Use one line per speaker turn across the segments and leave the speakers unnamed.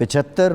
75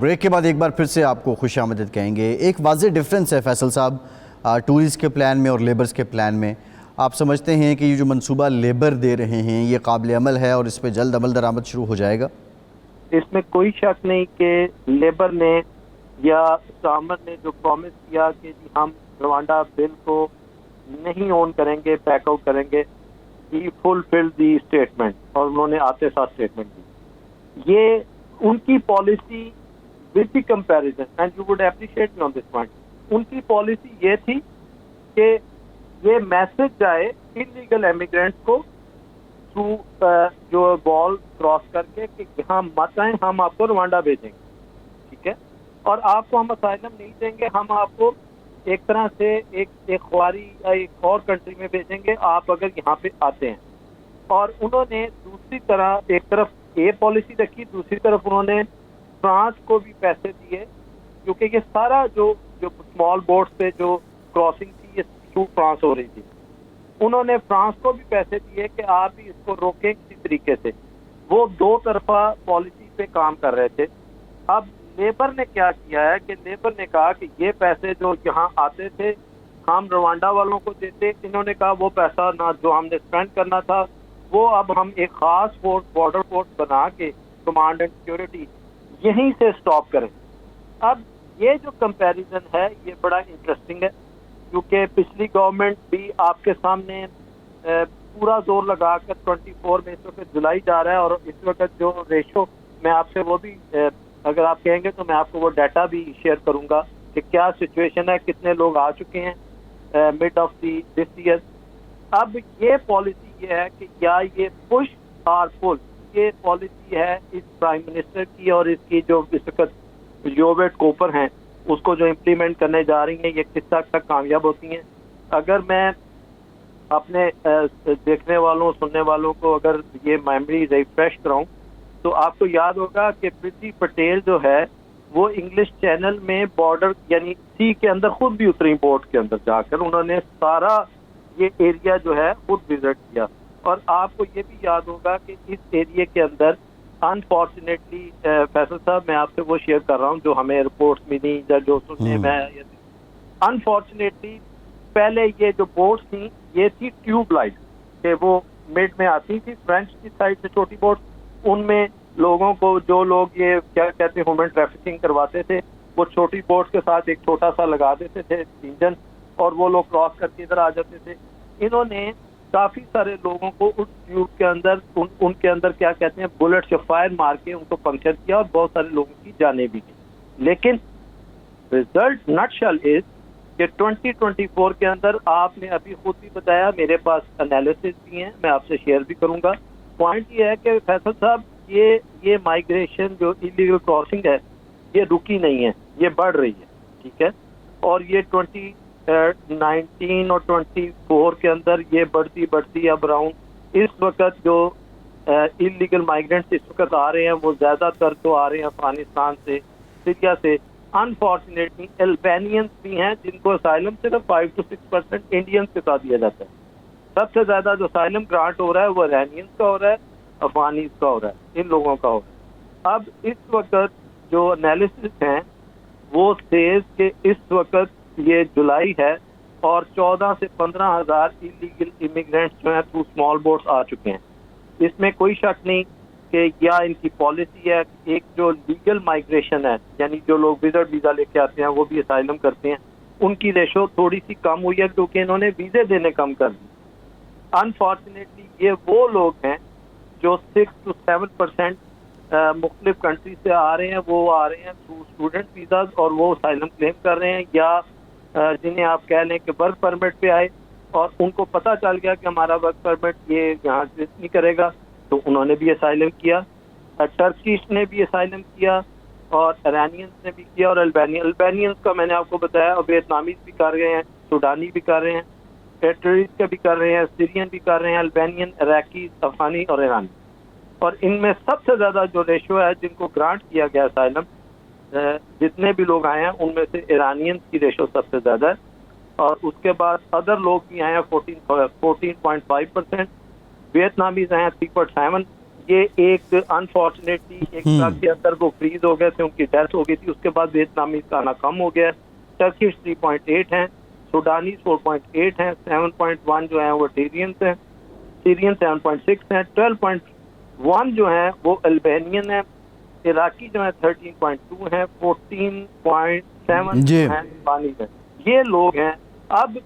break کے بعد ایک بار پھر سے آپ کو خوش آمدید کہیں گے. ایک واضح ڈفرینس ہے فیصل صاحب ٹورسٹ کے پلان میں اور لیبرز کے پلان میں. آپ سمجھتے ہیں کہ یہ جو منصوبہ لیبر دے رہے ہیں یہ قابل عمل ہے اور اس پہ جلد عمل درآمد شروع ہو جائے گا؟
اس میں کوئی شک نہیں کہ لیبر نے یا سامر نے جو پرومس کیا کہ جی ہم روانڈا بل کو نہیں اون کریں گے، بیک آؤٹ کریں گے، ہی فلفل دی اسٹیٹمنٹ، اور انہوں نے آتے ساتھ اسٹیٹمنٹ دی. یہ ان کی policy with the comparison, and you would appreciate me on this point, ان کی پالیسی یہ تھی کہ یہ میسج جائے انلیگل امیگرینٹس کو تھرو جو وال کراس کر کے کہ یہاں مت آئیں، ہم آپ کو روانڈا بھیجیں گے، ٹھیک ہے، اور آپ کو ہم اسائلم نہیں دیں گے، ہم آپ کو ایک طرح سے ایک خواری یا ایک اور کنٹری میں بھیجیں گے آپ اگر یہاں پہ آتے ہیں. اور انہوں نے دوسری طرح ایک طرف یہ پالیسی رکھی، دوسری طرف انہوں نے فرانس کو بھی پیسے دیے، کیونکہ یہ سارا جو اسمال بوٹس پہ جو کراسنگ تھی یہ تھرو فرانس ہو رہی تھی. انہوں نے فرانس کو بھی پیسے دیے کہ آپ بھی اس کو روکیں کسی طریقے سے. وہ دو طرفہ پالیسی پہ کام کر رہے تھے. اب لیبر نے کیا کیا ہے کہ لیبر نے کہا کہ یہ پیسے جو یہاں آتے تھے ہم روانڈا والوں کو دیتے، انہوں نے کہا وہ پیسہ نہ جو ہم نے اسپینڈ کرنا تھا وہ اب ہم ایک خاص فورس، بارڈر فورس بنا کے کمانڈ اینڈ سیکورٹی یہیں سے سٹاپ کریں. اب یہ جو کمپیریزن ہے یہ بڑا انٹرسٹنگ ہے، کیونکہ پچھلی گورنمنٹ بھی آپ کے سامنے پورا زور لگا کر 24 میں اس وقت جولائی جا رہا ہے، اور اس وقت جو ریشو میں آپ سے وہ بھی اگر آپ کہیں گے تو میں آپ کو وہ ڈیٹا بھی شیئر کروں گا کہ کیا سچویشن ہے، کتنے لوگ آ چکے ہیں مڈ آف دس ایئر. اب یہ پالیسی یہ ہے کہ یا یہ پش اور پل، یہ پالیسی ہے اس پرائم منسٹر کی اور اس کی جو اس وقت یوویٹ کوپر ہیں اس کو جو امپلیمنٹ کرنے جا رہی ہیں، یہ کس حد تک کامیاب ہوتی ہیں. اگر میں اپنے دیکھنے والوں سننے والوں کو اگر یہ میموری ریفریش کراؤں تو آپ کو یاد ہوگا کہ پریتی پٹیل جو ہے وہ انگلش چینل میں بارڈر یعنی سی کے اندر خود بھی اتری، بورڈ کے اندر جا کر انہوں نے سارا یہ ایریا جو ہے خود وزٹ کیا. اور آپ کو یہ بھی یاد ہوگا کہ اس ایریا کے اندر انفارچونیٹلی فیصل صاحب میں آپ سے وہ شیئر کر رہا ہوں جو ہمیں رپورٹس ملی یا جو سننے میں، انفارچونیٹلی پہلے یہ جو بوٹس تھیں یہ تھی ٹیوب لائٹ کہ وہ مڈ میں آتی تھی فرینچ کی سائڈ سے چھوٹی بوٹس، ان میں لوگوں کو جو لوگ یہ کیا کہتے ہیں ہیومن ٹریفکنگ کرواتے تھے وہ چھوٹی بوٹس کے ساتھ ایک چھوٹا سا لگا دیتے تھے انجن اور وہ لوگ کراس کر کے ادھر آ جاتے تھے. انہوں نے کافی سارے لوگوں کو اس ٹیوب کے اندر ان کے اندر کیا کہتے ہیں بلٹ سے فائر مار کے ان کو پنکچر کیا اور بہت سارے لوگوں کی جانیں بھی گئی. لیکن ریزلٹ نٹ شل از کہ 2024 کے اندر آپ نے ابھی خود بھی بتایا، میرے پاس انالیسس بھی ہیں میں آپ سے شیئر بھی کروں گا. پوائنٹ یہ ہے کہ فیصل صاحب یہ مائگریشن جو ایلیگل کراسنگ ہے یہ رکی نہیں ہے، یہ بڑھ رہی ہے، ٹھیک ہے، اور یہ 2019 اور 24 کے اندر یہ بڑھتی اب اراؤنڈ اس وقت جو ایلیگل مائگرینٹس اس وقت آ رہے ہیں وہ زیادہ تر تو آ رہے ہیں افغانستان سے، سیریا سے. انفارچونیٹلی البینینس بھی ہیں جن کو اسائلم صرف 5 to 6% انڈینس کے ساتھ دیا جاتا ہے. سب سے زیادہ جو اسائلم گرانٹ ہو رہا ہے وہ ایرانینس کا ہو رہا ہے، افغانیز کا ہو رہا ہے، ان لوگوں کا ہو رہا ہے. اب اس وقت جو انالیسس ہیں وہ سیز کہ اس وقت یہ جولائی ہے اور 14 سے 15 ہزار ایلیگل امیگرینٹس جو ہیں تھرو اسمال بوٹس آ چکے ہیں. اس میں کوئی شک نہیں کہ یا ان کی پالیسی ہے. ایک جو لیگل مائگریشن ہے یعنی جو لوگ وزٹ ویزا لے کے آتے ہیں وہ بھی اسائلم کرتے ہیں، ان کی ریشو تھوڑی سی کم ہوئی ہے کیونکہ انہوں نے ویزے دینے کم کر دی. انفارچونیٹلی یہ وہ لوگ ہیں جو 6 to 7% مختلف کنٹری سے آ رہے ہیں، وہ آ رہے ہیں تھرو اسٹوڈنٹ ویزاز اور وہ اسائلم کلیم کر رہے ہیں، یا جنہیں آپ کہہ لیں کہ ورک پرمٹ پہ آئے اور ان کو پتہ چل گیا کہ ہمارا ورک پرمٹ یہ یہاں سے نہیں کرے گا تو انہوں نے بھی اسائلم کیا. ٹرکیش نے بھی اسائلم کیا اور ایرانینس نے بھی کیا، اور البینینس کا میں نے آپ کو بتایا، اور ویتنامیز بھی کر رہے ہیں، سوڈانی بھی کر رہے ہیں، ٹیریٹریز کا بھی کر رہے ہیں، سیرین بھی کر رہے ہیں، البینین، عراقی، افغانی اور ایرانی. اور ان میں سب سے زیادہ جو ریشو ہے جن کو گرانٹ کیا گیا اسائلم جتنے بھی لوگ آئے ہیں ان میں سے ایرانینس کی ریشو سب سے زیادہ ہے، اور اس کے بعد ادر لوگ بھی آئے ہیں 14.5%، ویتنامیز آئے ہیں 3.7%. یہ ایک انفارچونیٹلی ایک ٹرک کے اندر وہ فریز ہو گئے تھے, ان کی ڈیتھ ہو گئی تھی. اس کے بعد ویتنامیز کا آنا کم ہو گیا. ٹرکش 3.8 ہیں, سوڈانیز 4.8 ہیں, 7.1 جو ہیں وہ سیرین 7.6 ہیں, 12.1 جو ہیں وہ البینین ہیں, عراقی جو ہیں 13.2 ہیں, 14.7
جی
ہیں پانی میں. یہ لوگ ہیں. اب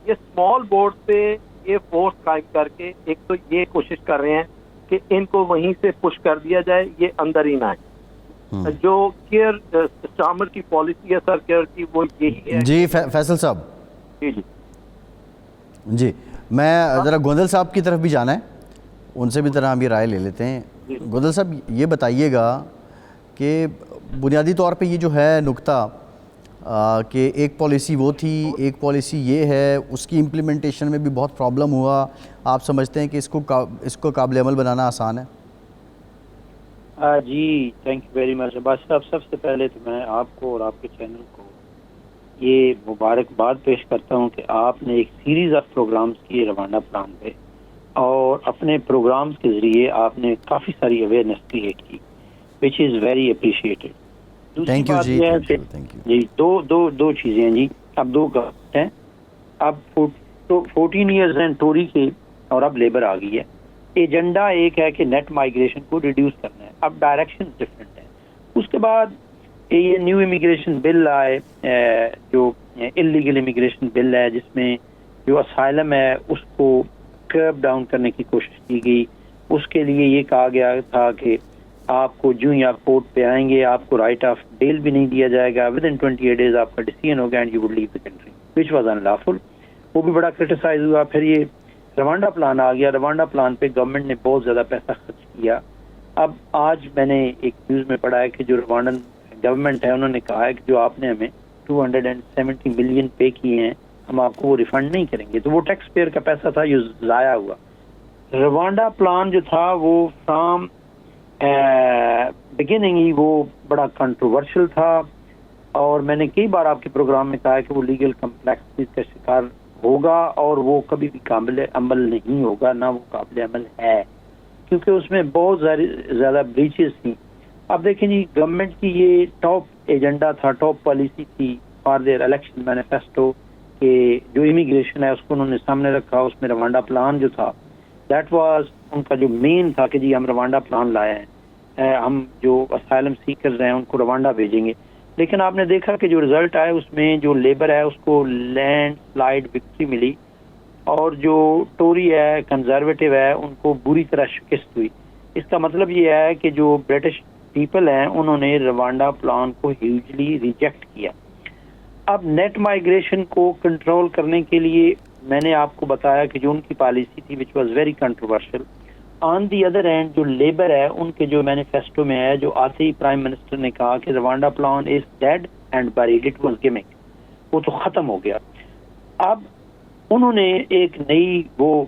یہ اسمال بورڈ پہ یہ فورس قائم کر کے ایک تو یہ کوشش کر رہے ہیں کہ ان کو وہیں سے پش کر دیا جائے, یہ اندر ہی نہ آئے. جو کیئر اسٹارمر کی پالیسی ہے سر کیئر کی وہ یہی ہے.
جی فیصل صاحب,
جی جی
جی میں ذرا گوندل صاحب کی طرف بھی جانا ہے, ان سے بھی ذرا ہم یہ رائے لے لیتے ہیں. گوندل صاحب یہ بتائیے گا کہ بنیادی طور پہ یہ جو ہے نکتہ کہ ایک پالیسی وہ تھی, ایک پالیسی یہ ہے, اس کی امپلیمنٹیشن میں بھی بہت پرابلم ہوا. آپ سمجھتے ہیں کہ اس کو قابل عمل بنانا آسان ہے؟
جی تھینک یو ویری مچ عباس صاحب. سب سے پہلے تو میں آپ کو اور آپ کے چینل کو یہ مبارکباد پیش کرتا ہوں کہ آپ نے ایک سیریز آف پروگرامز کیے روانڈا پلان پہ, اور اپنے پروگرامز کے ذریعے آپ نے کافی ساری اویئرنیس کریٹ کی, وچ از ویری اپریشیٹڈ. دوسری بات یہ ہے کہ جی دو چیزیں ہیں جی. اب دو ہیں, اب 14 ایئرز ہیں ٹوری کے اور اب لیبر آ گئی ہے. ایجنڈا ایک ہے کہ نیٹ مائیگریشن کو ریڈیوس کرنا ہے, اب ڈائریکشن ڈفرینٹ ہیں. اس کے بعد یہ نیو امیگریشن بل آئے, جو انلیگل امیگریشن بل ہے, جس میں جو اسائلم ہے اس کو کرب ڈاؤن کرنے کی کوشش کی گئی. اس کے لیے یہ کہا گیا تھا کہ آپ کو جو ہی آپ کورٹ پہ آئیں گے آپ کو رائٹ آف بیل بھی نہیں دیا جائے گا, ود ان 28 days آپ کا ڈیسیژن ہوگا and you would leave the country, which was unlawful. وہ بھی بڑا کرٹیسائز ہوا. پھر یہ روانڈا پلان آ گیا. روانڈا پلان پہ گورنمنٹ نے بہت زیادہ پیسہ خرچ کیا. اب آج میں نے ایک نیوز میں پڑھا ہے کہ جو روانڈن گورنمنٹ ہے انہوں نے کہا ہے کہ جو آپ نے ہمیں 270 ملین پے کیے ہیں ہم آپ کو وہ ریفنڈ نہیں کریں گے. تو وہ ٹیکس پیئر کا پیسہ تھا جو ضائع ہوا. روانڈا پلان جو تھا وہ فرام بگننگ ہی وہ بڑا کنٹروورشل تھا, اور میں نے کئی بار آپ کے پروگرام میں کہا ہے کہ وہ لیگل کمپلیکسٹیز کا شکار ہوگا اور وہ کبھی بھی قابل عمل نہیں ہوگا, نہ وہ قابل عمل ہے, کیونکہ اس میں بہت زیادہ بریچز تھیں. اب دیکھیں جی, گورنمنٹ کی یہ ٹاپ ایجنڈا تھا, ٹاپ پالیسی تھی فار دیئر الیکشن مینیفیسٹو, کہ جو امیگریشن ہے اس کو انہوں نے سامنے رکھا. اس میں روانڈا پلان جو تھا دیٹ واز ان کا جو مین تھا کہ جی ہم روانڈا پلان لائے ہیں, ہم جو اسائلم سیکرز ہیں ان کو روانڈا بھیجیں گے. لیکن آپ نے دیکھا کہ جو رزلٹ آئے اس میں جو لیبر ہے اس کو لینڈ سلائڈ وکٹری ملی, اور جو ٹوری ہے کنزرویٹو ہے ان کو بری طرح شکست ہوئی. اس کا مطلب یہ ہے کہ جو برٹش پیپل ہیں انہوں نے روانڈا پلان کو ہیوجلی ریجیکٹ کیا. اب نیٹ مائیگریشن کو کنٹرول کرنے کے لیے میں نے آپ کو بتایا کہ جو ان کی پالیسی تھی which was very controversial. On the other and جو لیبر ہے ان کے جو مینیفیسٹو میں ہے, جو آتے ہی پرائم منسٹر نے کہا کہ Rwanda plan is dead and buried, it was gaming, وہ تو ختم ہو گیا. اب انہوں نے ایک نئی وہ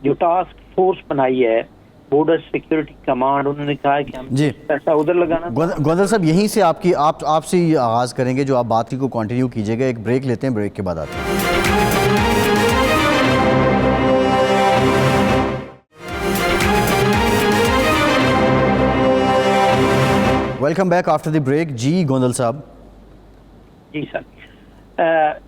جو ٹاسک فورس بنائی ہے, بارڈر سیکیورٹی کمانڈ, انہوں نے کہا ہے کہ ہم پیسہ ادھر لگانا.
گوندل صاحب یہیں سے آپ سے ہی آغاز کریں گے, جو آپ بات کی کو کنٹینیو کیجیے گا. ایک بریک لیتے ہیں, بریک کے بعد آتے ہیں. Welcome back after the break. جی گوندل صاحب.
جی سر,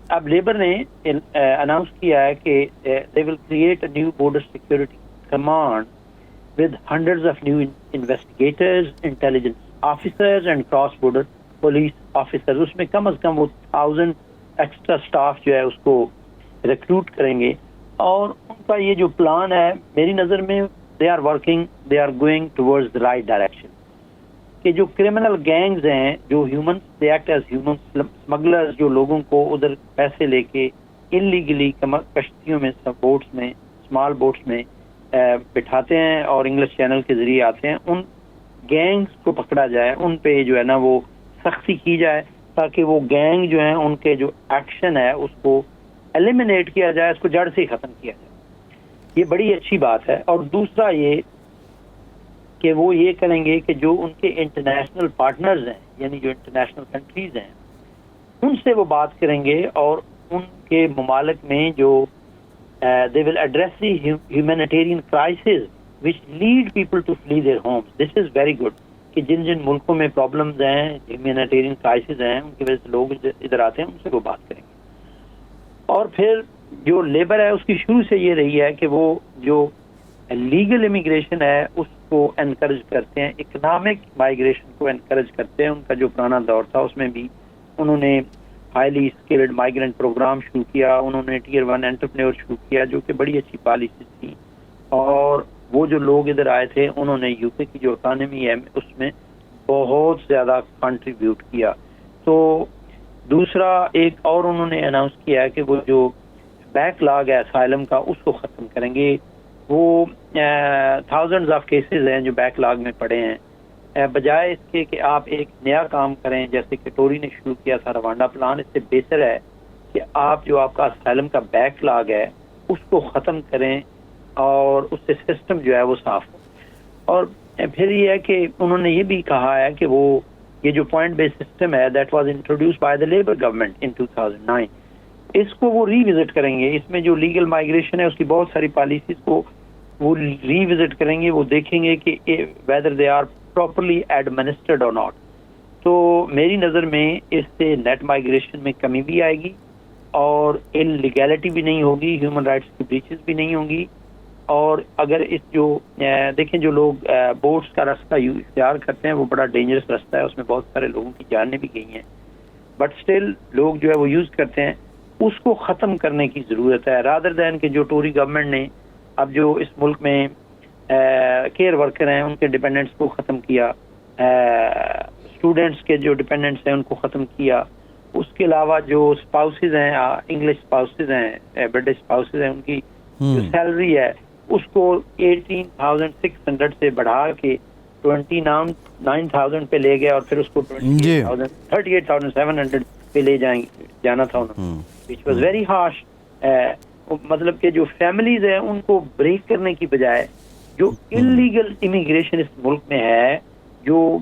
اب لیبر نے اناؤنس کیا ہے کہ they will create a new border security command with hundreds of new investigators, intelligence officers and cross border police officers. اس میں کم از کم وہ 1000 ایکسٹرا سٹاف جو ہے اس کو ریکروٹ کریں گے. اور ان کا یہ جو پلان ہے میری نظر میں they are going towards the right direction. کہ جو کرمنل گینگز ہیں, جو human they act as human smugglers, جو لوگوں کو ادھر پیسے لے کے انلیگلی کشتیوں میں, بوٹس میں, اسمال بوٹس میں بٹھاتے ہیں اور انگلش چینل کے ذریعے آتے ہیں, ان گینگز کو پکڑا جائے, ان پہ جو ہے نا وہ سختی کی جائے, تاکہ وہ گینگ جو ہیں ان کے جو ایکشن ہے اس کو ایلیمینیٹ کیا جائے, اس کو جڑ سے ہی ختم کیا جائے. یہ بڑی اچھی بات ہے. اور دوسرا یہ کہ وہ یہ کریں گے کہ جو ان کے انٹرنیشنل پارٹنرز ہیں, یعنی جو انٹرنیشنل کنٹریز ہیں, ان سے وہ بات کریں گے, اور ان کے ممالک میں جو they will address the humanitarian crisis which lead people to flee their homes. This is very good کہ جن جن ملکوں میں پرابلمز ہیں, ہیومینیٹیرین کرائسز ہیں, ان کی وجہ سے لوگ ادھر آتے ہیں, ان سے وہ بات کریں گے. اور پھر جو لیبر ہے اس کی شروع سے یہ رہی ہے کہ وہ جو لیگل امیگریشن ہے اس کو انکریج کرتے ہیں, اکنامک مائیگریشن کو انکریج کرتے ہیں. ان کا جو پرانا دور تھا اس میں بھی انہوں نے ہائیلی اسکلڈ مائیگرنٹ پروگرام شروع کیا, انہوں نے ٹیئر 1 انٹرپرینور شروع کیا جو کہ بڑی اچھی پالیسیز تھی. اور وہ جو لوگ ادھر آئے تھے انہوں نے یو کے کی جو اکانومی ہے اس میں بہت زیادہ کنٹریبیوٹ کیا. تو دوسرا ایک اور انہوں نے اناؤنس کیا ہے کہ وہ جو بیک لاگ ہے اسائلم کا اس کو ختم کریں گے. وہ تھاؤزنڈز آف کیسز ہیں جو بیک لاگ میں پڑے ہیں. بجائے اس کے کہ آپ ایک نیا کام کریں جیسے کہ ٹوری نے شروع کیا تھا روانڈا پلان, اس سے بہتر ہے کہ آپ جو آپ کا اسائلم کا بیک لاگ ہے اس کو ختم کریں اور اس سے سسٹم جو ہے وہ صاف ہو. اور پھر یہ ہے کہ انہوں نے یہ بھی کہا ہے کہ وہ یہ جو پوائنٹ بیس سسٹم ہے that was introduced by the Labour government in 2009, اس کو وہ ری وزٹ کریں گے. اس میں جو لیگل مائیگریشن ہے اس کی بہت ساری پالیسیز کو وہ ری وزٹ کریں گے, وہ دیکھیں گے کہ whether they are properly administered اور ناٹ. تو میری نظر میں اس سے نیٹ مائیگریشن میں کمی بھی آئے گی اور انلیگیلٹی بھی نہیں ہوگی, ہیومن رائٹس کی بریچز بھی نہیں ہوں گی. اور اگر اس جو دیکھیں جو لوگ بوٹس کا راستہ اختیار کرتے ہیں وہ بڑا ڈینجرس راستہ ہے, اس میں بہت سارے لوگوں کی جانیں بھی گئی ہیں, بٹ اسٹل لوگ جو ہے وہ یوز کرتے ہیں. اس کو ختم کرنے کی ضرورت ہے رادر دین کہ جو ٹوری گورنمنٹ نے اب جو اس ملک میں کیئر ورکر ہیں ان کے ڈپینڈنٹس کو ختم کیا, اسٹوڈنٹس کے جو ڈپینڈنٹس ہیں ان کو ختم کیا. اس کے علاوہ جو اسپاؤسز ہیں, انگلش اسپاؤسز ہیں, برٹش اسپاؤسز ہیں, ان کی جو سیلری ہے اس کو 18,600 سے بڑھا کے 29,000 پہ لے گیا اور پھر اس کو 38,700 پہ لے جانا تھا انہوں نے, which was very harsh. مطلب کہ جو فیملیز ہیں ان کو بریک کرنے کی بجائے جو انلیگل امیگریشن اس ملک میں ہے, جو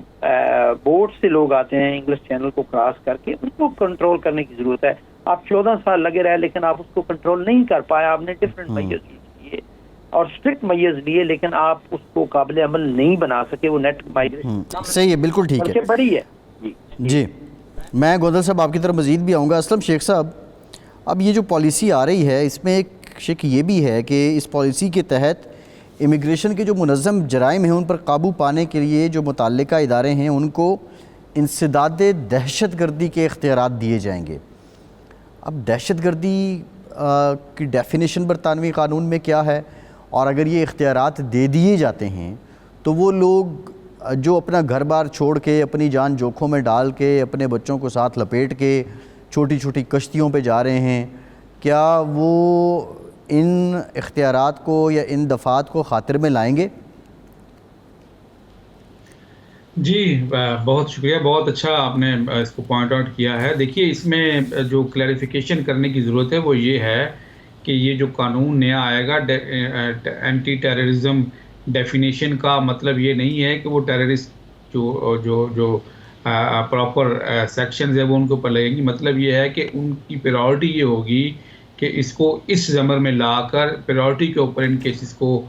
بوٹ سے لوگ آتے ہیں انگلش چینل کو کراس کر کے, ان کو کنٹرول کرنے کی ضرورت ہے. آپ 14 سال لگے رہے لیکن آپ اس کو کنٹرول نہیں کر پائے. آپ نے ڈفرینٹ میجرز لیے اور اسٹرکٹ میجرز لیے لیکن آپ اس کو قابل عمل نہیں بنا سکے. وہ نیٹ مائیگریشن
صحیح ہے, بالکل ٹھیک ہے,
بڑی ہے.
جی میں گودل صاحب آپ کی طرف مزید بھی آؤں گا. اسلم شیخ صاحب, اب یہ جو پالیسی آ رہی ہے اس میں ایک شک یہ بھی ہے کہ اس پالیسی کے تحت امیگریشن کے جو منظم جرائم ہیں ان پر قابو پانے کے لیے جو متعلقہ ادارے ہیں ان کو انسداد دہشت گردی کے اختیارات دیے جائیں گے. اب دہشت گردی کی ڈیفینیشن برطانوی قانون میں کیا ہے, اور اگر یہ اختیارات دے دیے جاتے ہیں تو وہ لوگ جو اپنا گھر بار چھوڑ کے اپنی جان جوکھوں میں ڈال کے اپنے بچوں کو ساتھ لپیٹ کے چھوٹی چھوٹی کشتیوں پہ جا رہے ہیں, کیا وہ ان اختیارات کو یا ان دفعات کو خاطر میں لائیں گے؟
جی بہت شکریہ, بہت اچھا آپ نے اس کو پوائنٹ آؤٹ کیا ہے. دیکھیے اس میں جو کلیریفیکیشن کرنے کی ضرورت ہے وہ یہ ہے کہ یہ جو قانون نیا آئے گا اینٹی ٹیررزم ڈیفینیشن کا مطلب یہ نہیں ہے کہ وہ ٹیررسٹ جو پراپر سیکشنز ہیں وہ ان کے اوپر لگیں گی. مطلب یہ ہے کہ ان کی پریورٹی یہ ہوگی کہ اس کو اس زمر میں لا کر پریورٹی کے اوپر ان کیسز کو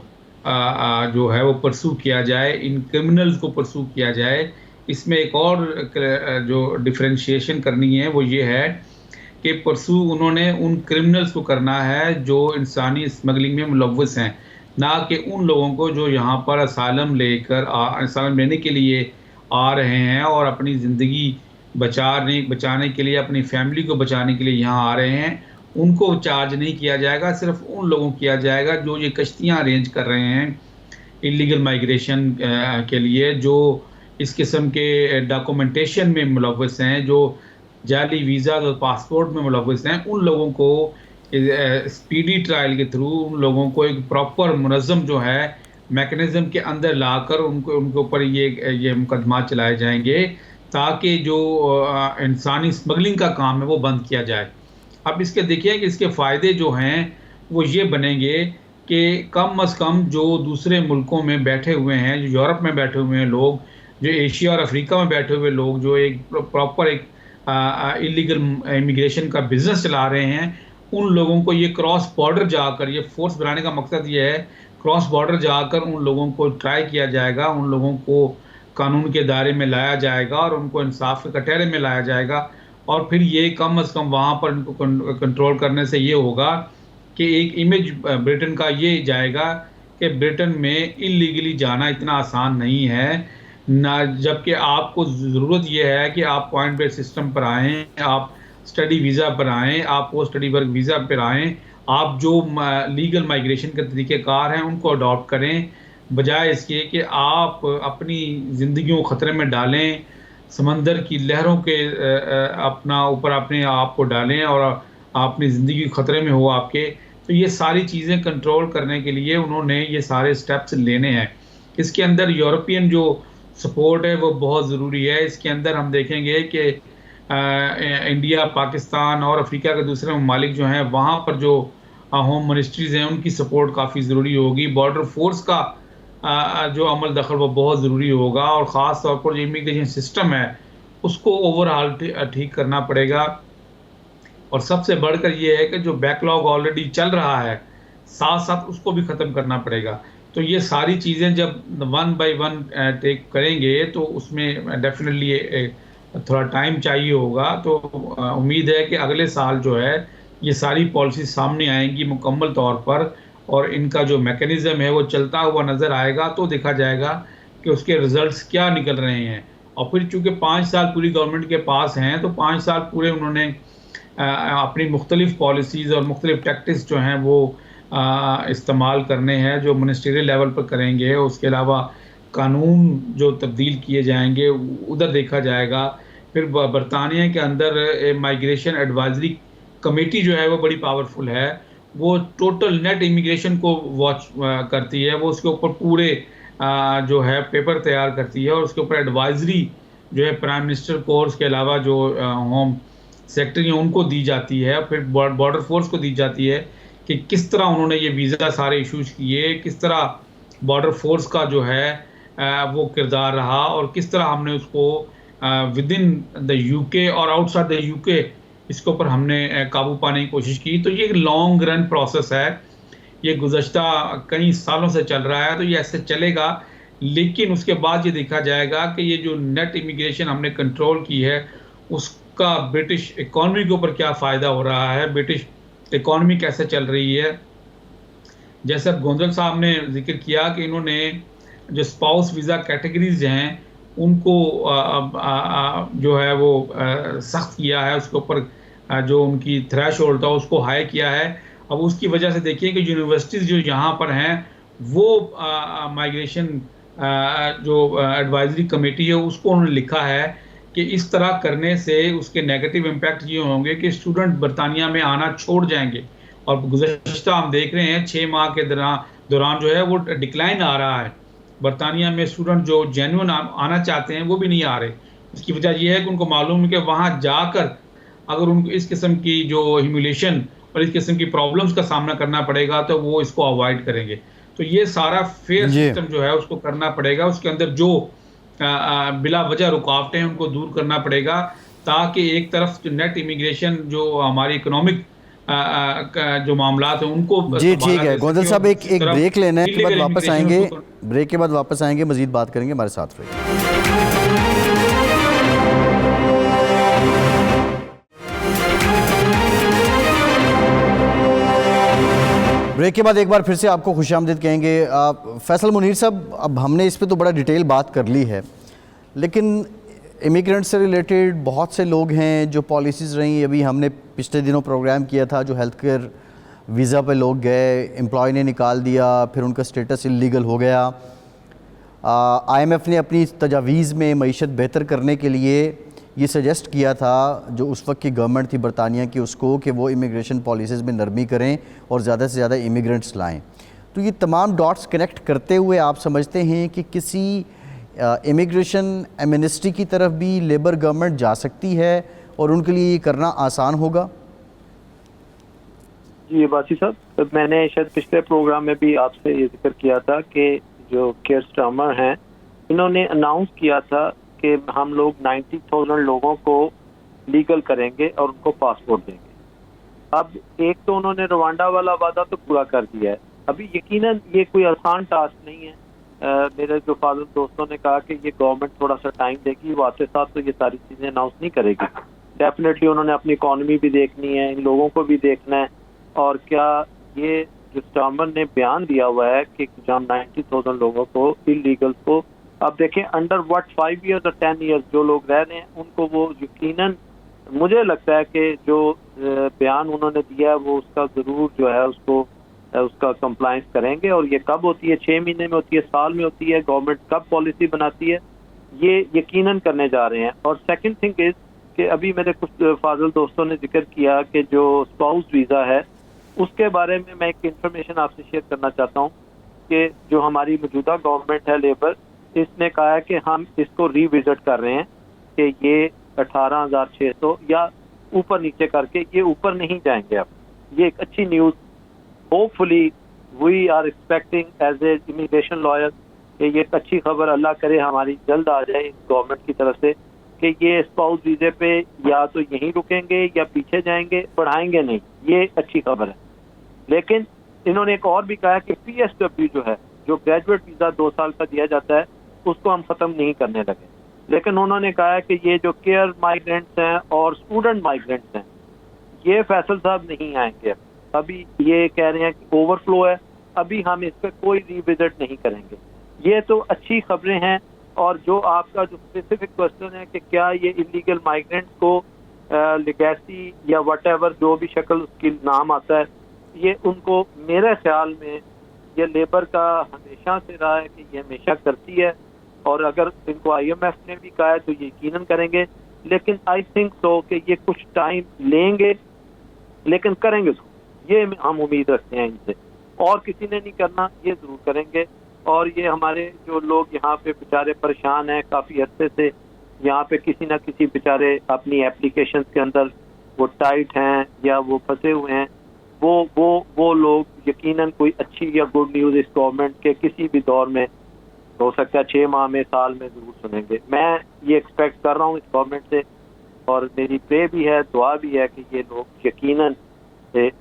جو ہے وہ پرسو کیا جائے, ان کرمنلز کو پرسو کیا جائے. اس میں ایک اور جو ڈفرینشیشن کرنی ہے وہ یہ ہے کہ پرسو انہوں نے ان کرمنلز کو کرنا ہے جو انسانی اسمگلنگ میں ملوث ہیں, نہ کہ ان لوگوں کو جو یہاں پر اسائلم لے کر اسائلم لینے کے لیے آ رہے ہیں اور اپنی زندگی بچانے کے لیے, اپنی فیملی کو بچانے کے لیے یہاں آ رہے ہیں. ان کو چارج نہیں کیا جائے گا, صرف ان لوگوں کو کیا جائے گا جو یہ کشتیاں ارینج کر رہے ہیں انلیگل مائیگریشن کے لیے, جو اس قسم کے ڈاکومنٹیشن میں ملوث ہیں, جو جعلی ویزاز اور پاسپورٹ میں ملوث ہیں. ان لوگوں کو اسپیڈی ٹرائل کے تھرو ان لوگوں کو ایک پراپر منظم جو ہے میکنزم کے اندر لا کر ان کے اوپر یہ مقدمات چلائے جائیں گے تاکہ جو انسانی اسمگلنگ کا کام ہے وہ بند کیا جائے. اب اس کے دیکھیں کہ اس کے فائدے جو ہیں وہ یہ بنیں گے کہ کم از کم جو دوسرے ملکوں میں بیٹھے ہوئے ہیں, جو یورپ میں بیٹھے ہوئے ہیں لوگ, جو ایشیا اور افریقہ میں بیٹھے ہوئے لوگ جو ایک پراپر ایک انلیگل امیگریشن کا بزنس چلا رہے ہیں, ان لوگوں کو یہ کراس بارڈر جا کر, یہ فورس بنانے کا مقصد یہ ہے کراس بارڈر جا کر ان لوگوں کو ٹرائی کیا جائے گا, ان لوگوں کو قانون کے دائرے میں لایا جائے گا اور ان کو انصاف کے کٹہرے میں لایا جائے گا. اور پھر یہ کم از کم وہاں پر ان کو کنٹرول کرنے سے یہ ہوگا کہ ایک امیج برٹن کا یہ جائے گا کہ برٹن میں انلیگلی جانا اتنا آسان نہیں ہے نہ, جبکہ آپ کو ضرورت یہ ہے کہ آپ پوائنٹ بیس سسٹم پر آئیں, آپ اسٹڈی ویزا پر آئیں, آپ پوسٹ اسٹڈی ورک ویزا پر آئیں, آپ جو لیگل مائگریشن کے طریقہ کار ہیں ان کو اڈاپٹ کریں, بجائے اس کے کہ آپ اپنی زندگیوں کو خطرے میں ڈالیں, سمندر کی لہروں کے اپنا اوپر اپنے آپ کو ڈالیں اور اپنی زندگی خطرے میں ہو آپ کے. تو یہ ساری چیزیں کنٹرول کرنے کے لیے انہوں نے یہ سارے سٹیپس لینے ہیں. اس کے اندر یورپین جو سپورٹ ہے وہ بہت ضروری ہے. اس کے اندر ہم دیکھیں گے کہ انڈیا, پاکستان اور افریقہ کے دوسرے ممالک جو ہیں وہاں پر جو ہوم منسٹریز ہیں ان کی سپورٹ کافی ضروری ہوگی. بارڈر فورس کا جو عمل دخل وہ بہت ضروری ہوگا, اور خاص طور پر جو امیگریشن سسٹم ہے اس کو اوور آل ٹھیک کرنا پڑے گا. اور سب سے بڑھ کر یہ ہے کہ جو بیک لاگ آلریڈی چل رہا ہے ساتھ ساتھ اس کو بھی ختم کرنا پڑے گا. تو یہ ساری چیزیں جب ون بائی ون ٹیک کریں گے تو اس میں ڈیفینیٹلی تھوڑا ٹائم چاہیے ہوگا. تو امید ہے کہ اگلے سال جو ہے یہ ساری پالیسی سامنے آئیں گی مکمل طور پر, اور ان کا جو میکینزم ہے وہ چلتا ہوا نظر آئے گا. تو دیکھا جائے گا کہ اس کے ریزلٹس کیا نکل رہے ہیں. اور پھر چونکہ 5 سال پوری گورنمنٹ کے پاس ہیں تو 5 سال پورے انہوں نے اپنی مختلف پالیسیز اور مختلف ٹیکٹکس جو ہیں وہ استعمال کرنے ہیں, جو منسٹریل لیول پر کریں گے. اس کے علاوہ قانون جو تبدیل کیے جائیں گے ادھر دیکھا جائے گا. پھر برطانیہ کے اندر مائگریشن ایڈوائزری کمیٹی جو ہے وہ بڑی پاورفل ہے. وہ ٹوٹل نیٹ امیگریشن کو واچ کرتی ہے, وہ اس کے اوپر پورے جو ہے پیپر تیار کرتی ہے, اور اس کے اوپر ایڈوائزری جو ہے پرائم منسٹر کو اور اس کے علاوہ جو ہوم سیکٹری ہیں ان کو دی جاتی ہے. پھر بارڈر فورس کو دی جاتی ہے کہ کس طرح انہوں نے یہ ویزا سارے ایشوز کیے, کس طرح بارڈر فورس کا جو ہے وہ کردار رہا, اور کس طرح ہم نے اس کو ود ان دا یو کے اور آؤٹ سائڈ دا یو کے اس کے اوپر ہم نے قابو پانے کی کوشش کی. تو یہ ایک لانگ رن پروسیس ہے, یہ گزشتہ کئی سالوں سے چل رہا ہے. تو یہ ایسے چلے گا, لیکن اس کے بعد یہ دیکھا جائے گا کہ یہ جو نیٹ امیگریشن ہم نے کنٹرول کی ہے اس کا برٹش اکانومی کے اوپر کیا فائدہ ہو رہا ہے, برٹش اکانومی کیسے چل رہی ہے. جیسے گوندل صاحب نے ذکر کیا کہ انہوں نے جو اسپاؤس ویزا کیٹیگریز ہیں ان کو جو ہے وہ سخت کیا ہے, اس کے اوپر جو ان کی تھریش ہولڈ تھا اس کو ہائی کیا ہے. اب اس کی وجہ سے دیکھیے کہ یونیورسٹیز جو یہاں پر ہیں وہ مائگریشن جو ایڈوائزری کمیٹی ہے اس کو انہوں نے لکھا ہے کہ اس طرح کرنے سے اس کے نیگیٹو امپیکٹ یہ ہوں گے کہ اسٹوڈنٹ برطانیہ میں آنا چھوڑ جائیں گے. اور گزشتہ ہم دیکھ رہے ہیں 6 ماہ کے دوران جو ہے وہ ڈکلائن آ رہا ہے برطانیہ میں. اسٹوڈنٹ جو جینوئن آنا چاہتے ہیں وہ بھی نہیں آ رہے. اس کی وجہ یہ ہے کہ ان کو معلوم ہے کہ وہاں جا کر اگر ان کو اس قسم کی جو ہیوملیشن اور اس قسم کی پرابلمز کا سامنا کرنا پڑے گا تو وہ اس کو اوائڈ کریں گے. تو یہ سارا فیئر سسٹم جو ہے اس کو کرنا پڑے گا. اس کے اندر جو بلا وجہ رکاوٹیں ہیں ان کو دور کرنا پڑے گا, تاکہ ایک طرف جو نیٹ امیگریشن جو ہماری اکنامک جو معاملات ہیں ان کو.
جی ٹھیک ہے گوندل صاحب, ایک بریک لینا ہے, کے بعد واپس آئیں گے, بریک کے بعد واپس آئیں گے, مزید بات کریں گے, ہمارے ساتھ رہیے. بریک کے بعد ایک بار پھر سے آپ کو خوش آمدید کہیں گے. فیصل منیر صاحب, اب ہم نے اس پہ تو بڑا ڈیٹیل بات کر لی ہے, لیکن امیگرینٹ سے ریلیٹڈ بہت سے لوگ ہیں جو پالیسیز رہیں. ابھی ہم نے پچھلے دنوں پروگرام کیا تھا جو ہیلتھ کیئر ویزا پہ لوگ گئے, امپلائی نے نکال دیا, پھر ان کا سٹیٹس انلیگل ہو گیا. آئی ایم ایف نے اپنی تجاویز میں معیشت بہتر کرنے کے لیے یہ سجیسٹ کیا تھا جو اس وقت کی گورنمنٹ تھی برطانیہ کی اس کو, کہ وہ امیگریشن پالیسیز میں نرمی کریں اور زیادہ سے زیادہ امیگرینٹس لائیں. تو یہ تمام ڈاٹس کنیکٹ کرتے ہوئے آپ سمجھتے ہیں کہ کسی امیگریشن ایمنسٹی کی طرف بھی لیبر گورنمنٹ جا سکتی ہے اور ان کے لیے یہ کرنا آسان ہوگا؟
جی عباسی صاحب, میں نے شاید پچھلے پروگرام میں بھی آپ سے یہ ذکر کیا تھا کہ جو کیئر سٹارمر ہیں انہوں نے اناؤنس کیا تھا کہ ہم لوگ 90,000 لوگوں کو لیگل کریں گے اور ان کو پاسپورٹ دیں گے. اب ایک تو انہوں نے روانڈا والا وعدہ تو پورا کر دیا ہے, ابھی یقیناً یہ کوئی آسان ٹاسک نہیں ہے. میرے جو فاضل دوستوں نے کہا کہ یہ گورنمنٹ تھوڑا سا ٹائم دے گی، وہ آتے ساتھ تو یہ ساری چیزیں اناؤنس نہیں کرے گی. ڈیفینیٹلی انہوں نے اپنی اکانومی بھی دیکھنی ہے، ان لوگوں کو بھی دیکھنا ہے. اور کیا یہ جو اسٹارمر نے بیان دیا ہوا ہے کہ جہاں 90,000 لوگوں کو انلیگل کو، اب دیکھیں انڈر وٹ 5 ایئرز اور 10 ایئرز جو لوگ رہ رہے ہیں ان کو وہ یقیناً مجھے لگتا ہے کہ جو بیان انہوں نے دیا ہے وہ اس کا ضرور جو ہے اس کا کمپلائنس کریں گے. اور یہ کب ہوتی ہے، 6 مہینے میں ہوتی ہے، سال میں ہوتی ہے، گورنمنٹ کب پالیسی بناتی ہے، یہ یقیناً کرنے جا رہے ہیں. اور سیکنڈ تھنگ از کہ ابھی میرے کچھ فاضل دوستوں نے ذکر کیا کہ جو اسپاؤس ویزا ہے اس کے بارے میں ایک انفارمیشن آپ سے شیئر کرنا چاہتا ہوں کہ جو ہماری موجودہ گورنمنٹ ہے لیبر، اس نے کہا ہے کہ ہم اس کو ری وزٹ کر رہے ہیں کہ یہ 18,600 یا اوپر نیچے کر کے یہ اوپر نہیں جائیں گے. اب یہ ایک اچھی news, hopefully we are expecting as a immigration lawyer کہ یہ ایک اچھی خبر اللہ کرے ہماری جلد آ جائے گورنمنٹ کی طرف سے کہ یہ اسپاؤس ویزے پہ یا تو یہیں رکیں گے یا پیچھے جائیں گے، بڑھائیں گے نہیں. یہ اچھی خبر ہے. لیکن انہوں نے ایک اور بھی کہا کہ پی ایس ڈبلیو جو ہے، جو گریجویٹ ویزا 2 سال کا دیا جاتا ہے، اس کو ہم ختم نہیں کرنے لگے. لیکن انہوں نے کہا کہ یہ جو کیئر مائیگرینٹس ہیں اور اسٹوڈنٹ مائیگرینٹس ہیں، یہ فیصل صاحب نہیں آئیں گے. ابھی یہ کہہ رہے ہیں کہ اوور فلو ہے، ابھی ہم اس پہ کوئی ری وزٹ نہیں کریں گے. یہ تو اچھی خبریں ہیں. اور جو آپ کا جو اسپیسیفک کوشچن ہے کہ کیا یہ انلیگل مائیگرینٹس کو لیگیسی یا وٹ ایور جو بھی شکل اس کی نام آتا ہے، یہ ان کو میرے خیال میں یہ لیبر کا ہمیشہ سے رہا ہے کہ یہ ہمیشہ کرتی ہے. اور اگر ان کو آئی ایم ایف نے بھی کہا ہے تو یہ یقیناً کریں گے. لیکن آئی تھنک سو کہ یہ کچھ ٹائم لیں گے لیکن کریں گے، یہ ہم امید رکھتے ہیں ان سے. اور کسی نے نہیں کرنا، یہ ضرور کریں گے. اور یہ ہمارے جو لوگ یہاں پہ بیچارے پریشان ہیں کافی عرصے سے، یہاں پہ کسی نہ کسی بیچارے اپنی اپلیکیشنز کے اندر وہ ٹائٹ ہیں یا وہ پھنسے ہوئے ہیں، وہ لوگ یقیناً کوئی اچھی یا گڈ نیوز اس گورنمنٹ کے کسی بھی دور میں ہو سکتا ہے 6 ماہ میں، سال میں ضرور سنیں گے. میں یہ ایکسپیکٹ کر رہا ہوں اس گورنمنٹ سے، اور میری پرے بھی ہے، دعا بھی ہے کہ یہ لوگ یقیناً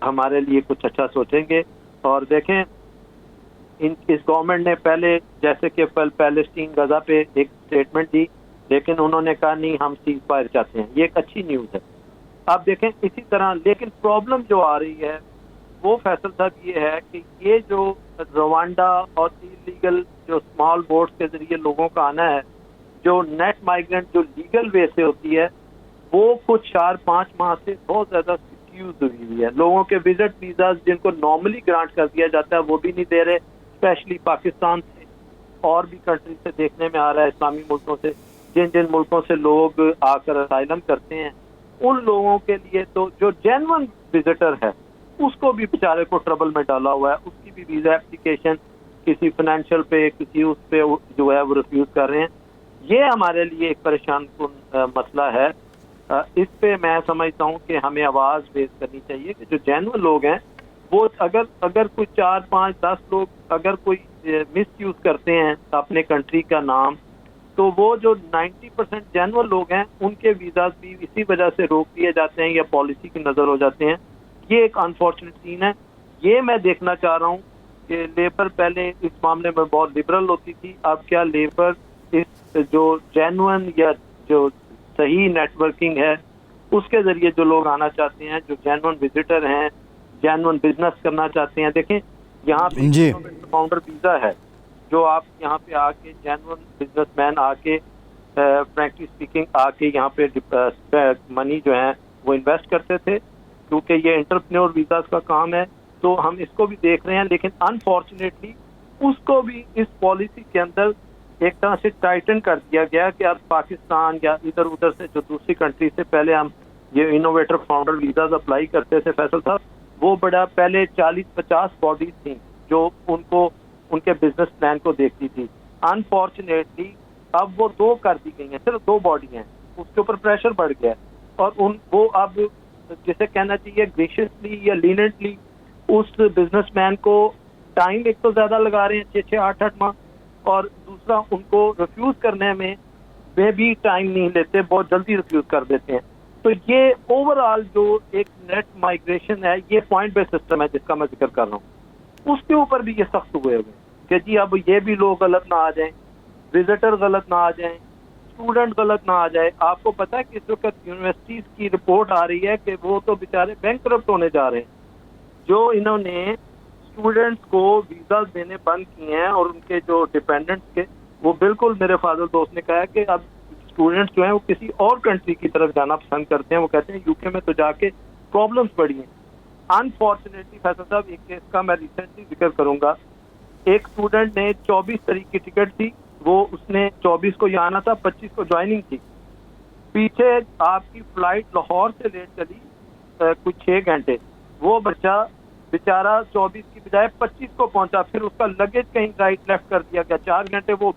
ہمارے لیے کچھ اچھا سوچیں گے. اور دیکھیں اس گورنمنٹ نے پہلے جیسے کہ پیلسٹین غزہ پہ ایک اسٹیٹمنٹ دی، لیکن انہوں نے کہا نہیں ہم سیز فائر چاہتے ہیں. یہ ایک اچھی نیوز ہے. آپ دیکھیں اسی طرح، لیکن پرابلم جو آ رہی ہے وہ فیصل صاحب یہ ہے کہ یہ جو روانڈا اور انلیگل جو اسمال بوٹس کے ذریعے لوگوں کا آنا ہے، جو نیٹ مائیگرنٹ جو لیگل وے سے ہوتی ہے، وہ کچھ 4-5 ماہ سے بہت زیادہ سکیوز ہوئی ہے. لوگوں کے وزٹ ویزاز جن کو نارملی گرانٹ کر دیا جاتا ہے وہ بھی نہیں دے رہے، اسپیشلی پاکستان سے اور بھی کنٹری سے دیکھنے میں آ رہا ہے، اسلامی ملکوں سے، جن ملکوں سے لوگ آ کر اسائلم کرتے ہیں، ان لوگوں کے لیے تو جو جینون وزٹر ہے اس کو بھی بیچارے کو ٹربل میں ڈالا ہوا ہے. اس کی بھی ویزا اپلیکیشن کسی فائنینشیل پہ کسی اس پہ جو ہے وہ ریفیوز کر رہے ہیں. یہ ہمارے لیے ایک پریشان کن مسئلہ ہے. اس پہ میں سمجھتا ہوں کہ ہمیں آواز ریز کرنی چاہیے کہ جو جینون لوگ ہیں وہ اگر کوئی 4-5-10 لوگ اگر کوئی مس یوز کرتے ہیں اپنے کنٹری کا نام، تو وہ جو 90% جینون لوگ ہیں ان کے ویزاز بھی اسی وجہ سے روک دیے جاتے ہیں یا پالیسی کی نظر ہو جاتے ہیں. یہ ایک انفارچونیٹ سین ہے. یہ میں دیکھنا چاہ رہا ہوں کہ لیبر پہلے اس معاملے میں بہت لبرل ہوتی تھی، اب کیا لیبر اس جو جینون یا جو صحیح نیٹ ورکنگ ہے اس کے ذریعے جو لوگ آنا چاہتے ہیں، جو جینون وزٹر ہیں، جینون بزنس کرنا چاہتے ہیں. دیکھیں یہاں پہ فاؤنڈر ویزا ہے جو آپ یہاں پہ آ کے جینون بزنس مین آ کے فرینکلی اسپیکنگ آ کے یہاں پہ منی جو ہے وہ انویسٹ کرتے تھے، کیونکہ یہ انٹرپرینور ویزاز کا کام ہے. تو ہم اس کو بھی دیکھ رہے ہیں، لیکن انفارچونیٹلی اس کو بھی اس پالیسی کے اندر ایک طرح سے ٹائٹن کر دیا گیا کہ اب پاکستان یا ادھر ادھر سے جو دوسری کنٹری سے پہلے ہم یہ انوویٹر فاؤنڈر ویزاز اپلائی کرتے تھے فیصل صاحب، وہ بڑا پہلے 40-50 باڈیز تھیں جو ان کے بزنس پلان کو دیکھتی تھی. انفارچونیٹلی اب وہ 2 کر دی گئی ہیں، صرف 2 باڈی ہیں. اس کے اوپر پریشر بڑھ گیا اور وہ اب جسے کہنا چاہیے گریشیسلی یا لیننٹلی اس بزنس مین کو ٹائم ایک تو زیادہ لگا رہے ہیں 6-8 ماہ، اور دوسرا ان کو ریفیوز کرنے میں بھی ٹائم نہیں لیتے، بہت جلدی ریفیوز کر دیتے ہیں. تو یہ اوور آل جو ایک نیٹ مائیگریشن ہے، یہ پوائنٹ بیس سسٹم ہے جس کا میں ذکر کر رہا ہوں. اس کے اوپر بھی یہ سخت ہوئے کہ جی اب یہ بھی لوگ غلط نہ آ جائیں، وزٹر غلط نہ آ جائیں، اسٹوڈنٹ غلط نہ آ جائے. آپ کو پتا ہے کہ اس وقت یونیورسٹیز کی رپورٹ آ رہی ہے کہ وہ تو بیچارے بینکرپٹ ہونے جا رہے ہیں. جو انہوں نے اسٹوڈنٹس کو ویزاز دینے بند کیے ہیں اور ان کے جو ڈپینڈنٹس کے، وہ بالکل میرے فاضل دوست نے کہا ہے کہ اب اسٹوڈنٹس جو ہیں وہ کسی اور کنٹری کی طرف جانا پسند کرتے ہیں. وہ کہتے ہیں یو کے میں تو جا کے پرابلمس بڑی ہیں. انفارچونیٹلی فیصل صاحب ایک کیس کا میں ریسنٹلی ذکر کروں گا. ایک اسٹوڈنٹ نے 24 تاریخ کی ٹکٹ تھی، وہ اس نے 24 کو یہاں آنا تھا، 25 کو جوائننگ تھی. پیچھے آپ کی فلائٹ لاہور سے لیٹ چلی کچھ 6 گھنٹے. وہ بچہ بیچارہ 24 کی بجائے 25 کو پہنچا، پھر اس کا لگیج کہیں رائٹ لیفٹ کر دیا گیا 4 گھنٹے. وہ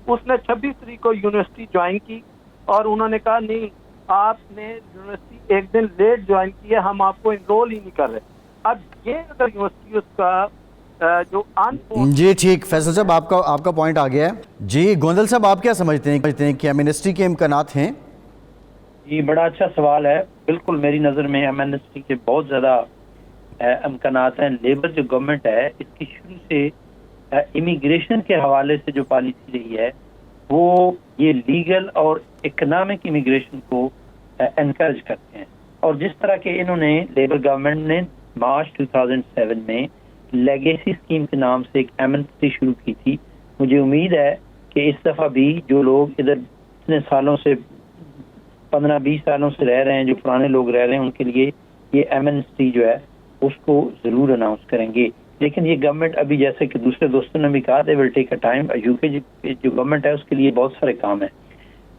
اس نے 26 تاریخ کو یونیورسٹی جوائن کی اور انہوں نے کہا نہیں آپ نے یونیورسٹی ایک دن لیٹ جوائن کی ہے، ہم آپ کو انرول ہی نہیں کر رہے. اب یہ اگر یونیورسٹی اس کا جو
جی ٹھیک فیصل صاحب آپ کا پوائنٹ آ گیا ہے. جی گوندل صاحب آپ کیا سمجھتے ہیں کہ ایمنسٹی کے امکانات ہیں؟
جی بڑا اچھا سوال ہے. بالکل میری نظر میں ایمنسٹی کے بہت زیادہ امکانات ہیں. لیبر جو گورنمنٹ ہے اس کی شروع سے امیگریشن کے حوالے سے جو پالیسی رہی ہے وہ یہ لیگل اور اکنامک امیگریشن کو انکریج کرتے ہیں. اور جس طرح کے انہوں نے لیبر گورنمنٹ نے مارچ 2007 میں لیگیسی اسکیم کے نام سے ایک ایمنسٹی شروع کی تھی. مجھے امید ہے کہ اس دفعہ بھی جو لوگ ادھر اتنے سالوں سے 15-20 سالوں سے رہ رہے ہیں، جو پرانے لوگ رہ رہے ہیں، ان کے لیے یہ ایمنسٹی جو ہے اس کو ضرور اناؤنس کریں گے. لیکن یہ گورنمنٹ ابھی جیسے کہ دوسرے دوستوں نے بھی کہا دے ول ٹیک اے ٹائم. یو کے جو گورنمنٹ ہے اس کے لیے بہت سارے کام ہیں.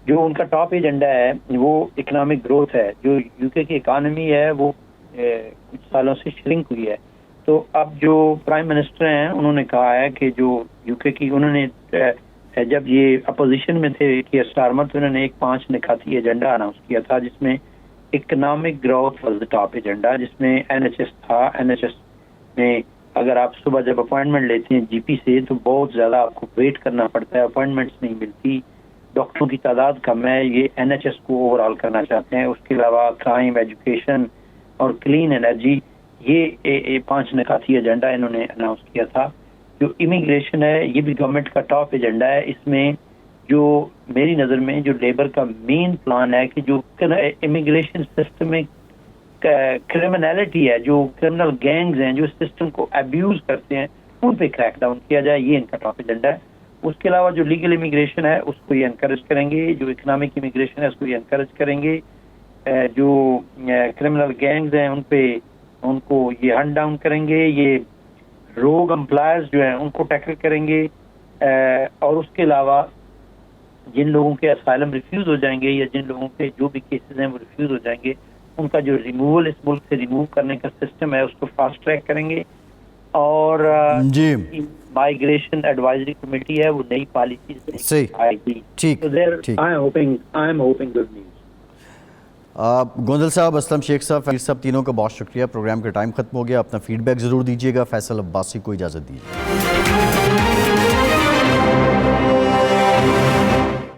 جو ان کا ٹاپ ایجنڈا ہے وہ اکنامک گروتھ ہے. جو یو کے کی اکانومی ہے وہ کچھ سالوں سے شرنک ہوئی ہے. تو اب جو پرائم منسٹر ہیں انہوں نے کہا ہے کہ جو یو کے کی، انہوں نے جب یہ اپوزیشن میں تھے کہ اسٹارمر، تو انہوں نے ایک 5 نکاتی ایجنڈا اناؤنس کیا تھا جس میں economic growth was the top agenda, جس میں این ایچ ایس تھا. این ایچ ایس میں اگر آپ صبح جب اپوائنٹمنٹ لیتے ہیں جی پی سے تو بہت زیادہ آپ کو ویٹ کرنا پڑتا ہے، اپوائنٹمنٹس نہیں ملتی، ڈاکٹروں کی تعداد کم ہے. یہ این ایچ ایس کو اوور آل کرنا چاہتے ہیں. اس کے علاوہ کرائم، ایجوکیشن اور کلین انرجی، یہ 5 نکاتی ایجنڈا انہوں نے اناؤنس کیا تھا. جو امیگریشن ہے یہ بھی گورنمنٹ کا ٹاپ ایجنڈا ہے. اس میں جو میری نظر میں جو لیبر کا مین پلان ہے کہ جو امیگریشن سسٹم میں کرمنالٹی ہے، جو کرمنل گینگز ہیں جو سسٹم کو ابیوز کرتے ہیں، ان پہ کریک ڈاؤن کیا جائے. یہ ان کا ٹاپ ایجنڈا ہے. اس کے علاوہ جو لیگل امیگریشن ہے اس کو یہ انکریج کریں گے. جو اکنامک امیگریشن ہے اس کو یہ انکریج کریں گے. جو کرمنل گینگز ہیں ان کو یہ ہنٹ ڈاؤن کریں گے. یہ روگ امپلائرز جو ہیں ان کو ٹیکل کریں گے. اور اس کے علاوہ جن لوگوں کے اسائلم ریفیوز ہو جائیں گے یا جن لوگوں کے جو بھی کیسز ہیں وہ ریفیوز ہو جائیں گے، ان کا جو ریموول اس ملک سے ریموو کرنے کا سسٹم ہے اس کو فاسٹ ٹریک کریں گے. اور
جی
مائیگریشن ایڈوائزری کمیٹی ہے وہ نئی پالیسیز آئے گی.
ٹھیک
I am hoping good news.
Gondal صاحب، اسلم شیخ صاحب، تینوں کا بہت شکریہ. پروگرام کا ٹائم ختم ہو گیا. اپنا فیڈ بیک ضرور دیجیے گا. فیصل عباسی کو اجازت دیجیے.